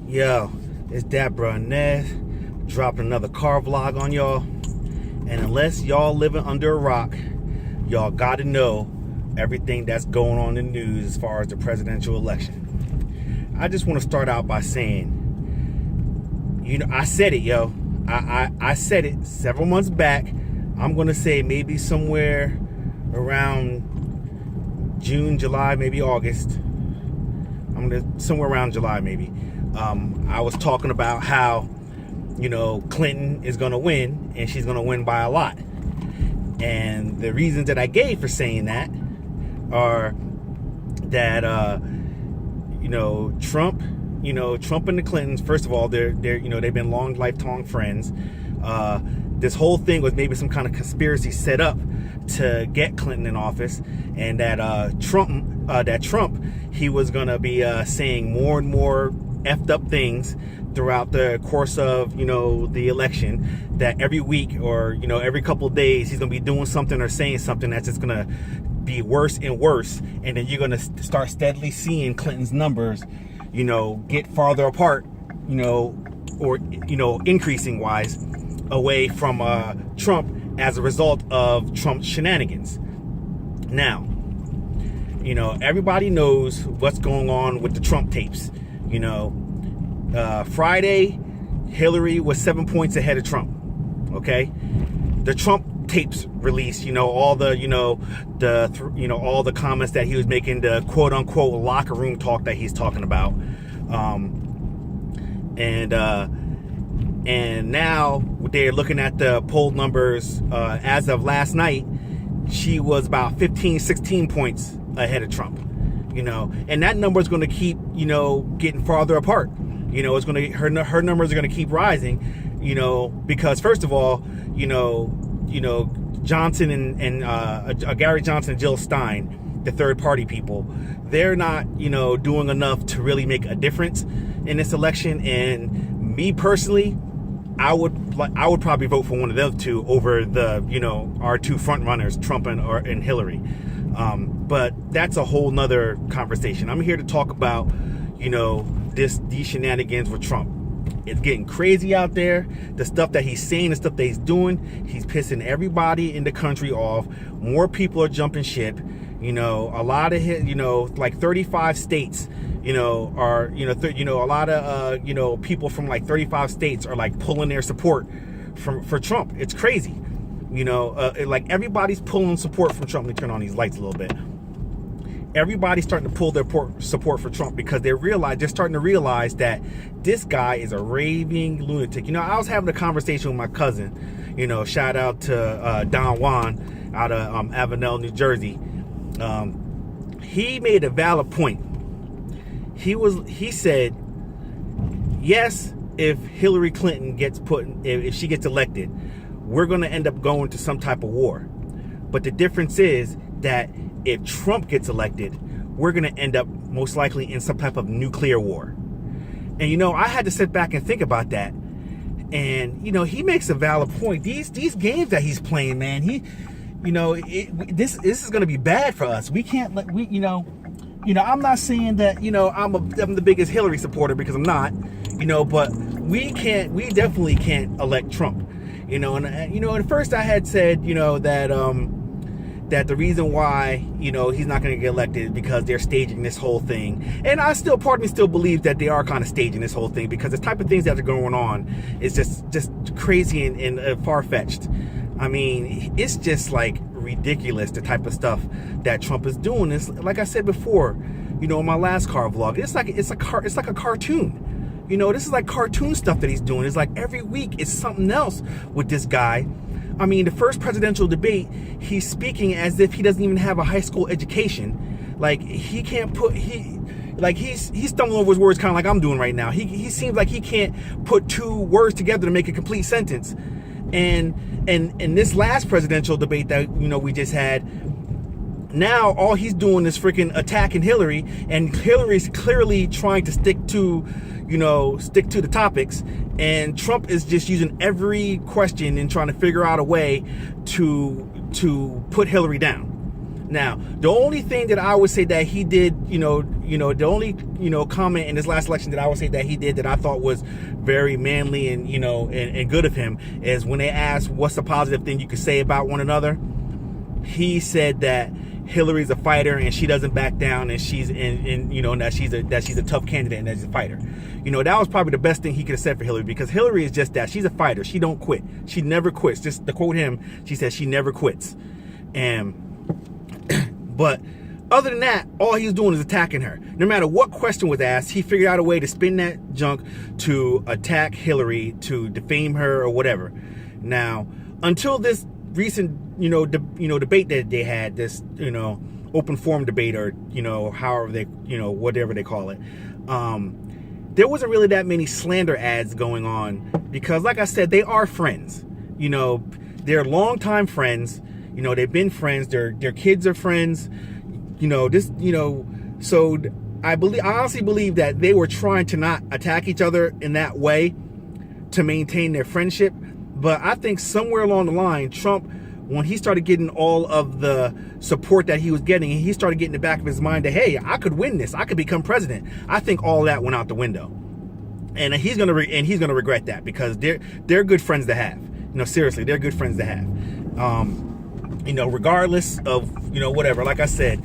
Yo, it's that bruh Ned dropping another car vlog on y'all. And unless y'all living under a rock, y'all gotta know everything that's going on in the news as far as the presidential election. I just want to start out by saying, I said it, yo. I said it several months back. I'm gonna say maybe somewhere around June, July, maybe August. Somewhere around July, maybe. I was talking about how, Clinton is going to win, and she's going to win by a lot. And the reasons that I gave for saying that are that, Trump and the Clintons, first of all, they've been long, lifelong friends. This whole thing was maybe some kind of conspiracy set up to get Clinton in office, and that Trump, he was going to be saying more and more effed up things throughout the course of the election, that every week or every couple of days he's going to be doing something or saying something that's just going to be worse and worse, and then you're going to start steadily seeing Clinton's numbers get farther apart, or increasing wise away from Trump as a result of Trump's shenanigans. Now, everybody knows what's going on with the Trump tapes. Friday, Hillary was 7 points ahead of Trump. Okay, the Trump tapes released. All the all the comments that he was making, the quote unquote locker room talk that he's talking about, and now they're looking at the poll numbers as of last night. She was about 15, 16 points ahead of Trump. And that number is going to keep, getting farther apart. It's going to, her numbers are going to keep rising, because first of all, Johnson and Gary Johnson and Jill Stein, the third party people, they're not, doing enough to really make a difference in this election. And me personally, I would probably vote for one of those two over the, our two front runners, Trump and Hillary. But that's a whole nother conversation. I'm here to talk about, these shenanigans with Trump. It's getting crazy out there. The stuff that he's saying, the stuff that he's doing, he's pissing everybody in the country off. More people are jumping ship. A lot of his, like 35 states, are, a lot of, people from like 35 states are like pulling their support for Trump. It's crazy. Like everybody's pulling support from Trump. Let me turn on these lights a little bit. Everybody's starting to pull their support for Trump because they're starting to realize that this guy is a raving lunatic. I was having a conversation with my cousin, shout out to Don Juan out of Avenel, New Jersey. He made a valid point. He said, yes, if Hillary Clinton if she gets elected, we're going to end up going to some type of war. But the difference is that if Trump gets elected, we're going to end up most likely in some type of nuclear war. And, I had to sit back and think about that. And, he makes a valid point. These games that he's playing, man, this is going to be bad for us. We can't let, I'm not saying that, I'm the biggest Hillary supporter, because I'm not, but we definitely can't elect Trump. At first I had said, that the reason why, he's not going to get elected is because they're staging this whole thing. And part of me still believes that they are kind of staging this whole thing, because the type of things that are going on is just crazy and far-fetched. I mean, it's just like ridiculous, the type of stuff that Trump is doing. It's like I said before, in my last car vlog, it's like a cartoon. This is like cartoon stuff that he's doing. It's like every week it's something else with this guy. I mean, the first presidential debate, he's speaking as if he doesn't even have a high school education. Like he can't he's stumbling over his words, kind of like I'm doing right now. He seems like he can't put two words together to make a complete sentence. And in this last presidential debate that we just had, now all he's doing is freaking attacking Hillary, and Hillary's clearly trying to stick to the topics, and Trump is just using every question and trying to figure out a way to put Hillary down. Now, the only thing that I would say that he did, the only, comment in this last election that I would say that he did that I thought was very manly and, and good of him is when they asked what's the positive thing you could say about one another, he said that Hillary's a fighter and she doesn't back down, and she's that she's a tough candidate and that she's a fighter. That was probably the best thing he could have said for Hillary, because Hillary is just that. She's a fighter. She don't quit. She never quits. Just to quote him, she said she never quits. But other than that, all he's doing is attacking her. No matter what question was asked, he figured out a way to spin that junk to attack Hillary, to defame her or whatever. Now, until this recent, debate that they had, this, open forum debate, or, however they, whatever they call it, there wasn't really that many slander ads going on, because like I said, they are friends. They're longtime friends. They've been friends. Their kids are friends. So I honestly believe that they were trying to not attack each other in that way to maintain their friendship. But I think somewhere along the line, Trump, when he started getting all of the support that he was getting, he started getting in the back of his mind that, hey, I could win this. I could become president. I think all that went out the window. And he's gonna regret that, because they're good friends to have. Seriously, they're good friends to have. Regardless of, whatever. Like I said,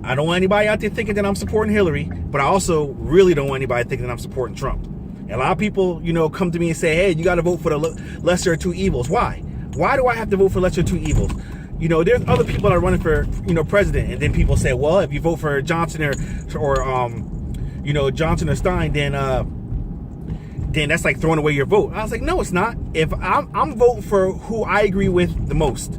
I don't want anybody out there thinking that I'm supporting Hillary, but I also really don't want anybody thinking that I'm supporting Trump. And a lot of people, come to me and say, hey, you got to vote for the lesser of two evils. Why? Why do I have to vote for lesser of two evils? There's other people that are running for, president. And then people say, well, if you vote for Johnson or Johnson or Stein, then that's like throwing away your vote. I was like, no, it's not. If I'm voting for who I agree with the most,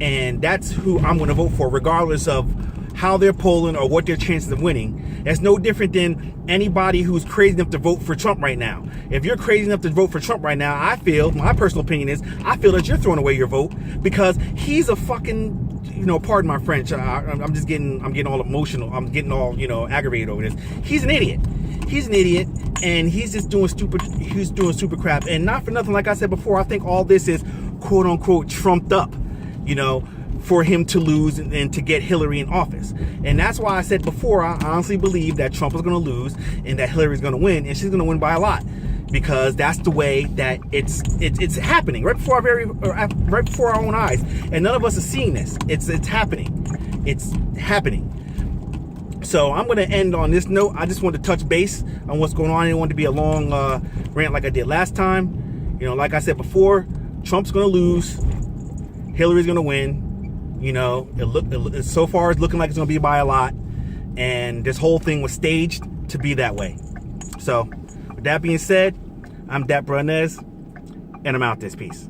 and that's who I'm going to vote for, regardless of how they're polling or what their chances of winning. That's no different than anybody who's crazy enough to vote for Trump right now. If you're crazy enough to vote for Trump right now, my personal opinion is, I feel that you're throwing away your vote, because he's a fucking, pardon my French, I'm getting all emotional. I'm getting all, aggravated over this. He's an idiot. He's an idiot, and he's doing stupid crap. And not for nothing, like I said before, I think all this is quote unquote trumped up, for him to lose and to get Hillary in office. And that's why I said before, I honestly believe that Trump is going to lose and that Hillary's going to win, and she's going to win by a lot, because that's the way that it's happening right before our own eyes, and none of us are seeing this. It's happening. It's happening. So I'm going to end on this note. I just wanted to touch base on what's going on. I didn't want it to be a long rant like I did last time. Like I said before, Trump's going to lose, Hillary's going to win. So far it's looking like it's going to be by a lot, and this whole thing was staged to be that way. So with that being said, I'm Dat Brunez, and I'm out this piece.